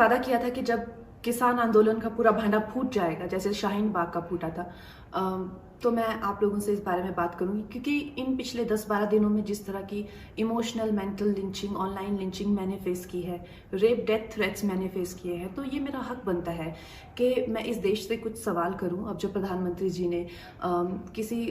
वादा किया था कि जब किसान आंदोलन का पूरा भांडा फूट जाएगा, जैसे शाहीन बाग का फूटा था, तो मैं आप लोगों से इस बारे में बात करूंगी, क्योंकि इन पिछले 10-12 दिनों में जिस तरह की emotional, mental lynching, online lynching मैंने फेस की है, रेप डेथ थ्रेट्स मैंने फेस किए हैं, तो ये मेरा हक बनता है कि मैं इस देश से कुछ सवाल करूं। अब जो प्रधानमंत्री जी ने किसी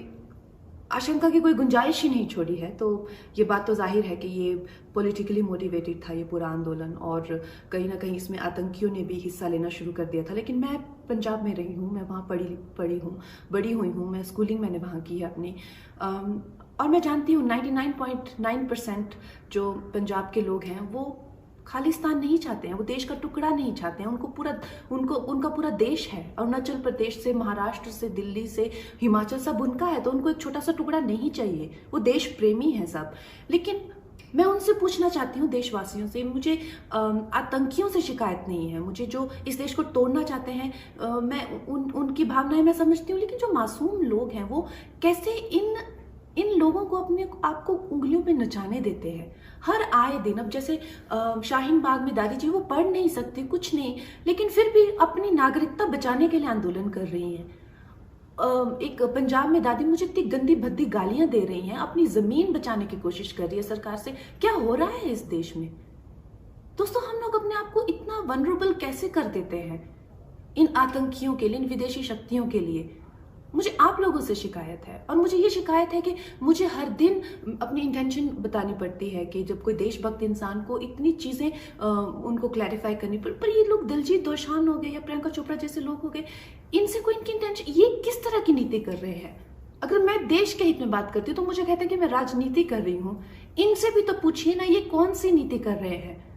आशंका की कोई गुंजाइश ही नहीं छोड़ी है, तो ये बात तो जाहिर है कि ये पॉलिटिकली मोटिवेटेड था ये पूरा आंदोलन, और कहीं ना कहीं इसमें आतंकियों ने भी हिस्सा लेना शुरू कर दिया था। लेकिन मैं पंजाब में रही हूँ, मैं वहाँ पढ़ी हूँ, बड़ी हुई हूँ, मैं स्कूलिंग मैंने वहाँ की है अपनी, और मैं जानती हूँ 99.9% जो पंजाब के लोग हैं वो खालिस्तान नहीं चाहते हैं, वो देश का टुकड़ा नहीं चाहते हैं। उनका पूरा देश है, अरुणाचल प्रदेश से, महाराष्ट्र से, दिल्ली से, हिमाचल, सब उनका है, तो उनको एक छोटा सा टुकड़ा नहीं चाहिए। वो देश प्रेमी है सब। लेकिन मैं उनसे पूछना चाहती हूँ, देशवासियों से, मुझे आतंकियों से शिकायत नहीं है, मुझे जो इस देश को तोड़ना चाहते हैं, मैं उनकी भावनाएं मैं समझती हूँ, लेकिन जो मासूम लोग हैं वो कैसे इन लोगों को अपने आप को उंगलियों पे नचाने देते हैं हर आए दिन। अब जैसे शाहीन बाग में दादी जी वो पढ़ नहीं सकती, कुछ नहीं, लेकिन फिर भी अपनी नागरिकता बचाने के लिए आंदोलन कर रही हैं। एक पंजाब में दादी मुझे इतनी गंदी भद्दी गालियां दे रही हैं, अपनी जमीन बचाने की कोशिश कर रही है सरकार से। क्या हो रहा है इस देश में? दोस्तों, हम लोग अपने आप को इतना वनरेबल कैसे कर देते हैं इन आतंकियों के लिए, इन विदेशी शक्तियों के लिए? मुझे आप लोगों से शिकायत है, और मुझे ये शिकायत है कि मुझे हर दिन अपनी इंटेंशन बतानी पड़ती है कि जब कोई देशभक्त इंसान को इतनी चीजें उनको क्लैरिफाई करनी पर ये लोग दिलजीत दोसांझ हो गए या प्रियंका चोपड़ा जैसे लोग हो गए, इनसे कोई इनकी इंटेंशन, ये किस तरह की नीति कर रहे हैं? अगर मैं देश के हित में बात करती हूँ तो मुझे कहते हैं कि मैं राजनीति कर रही हूँ। इनसे भी तो पूछिए ना, ये कौन सी नीति कर रहे हैं?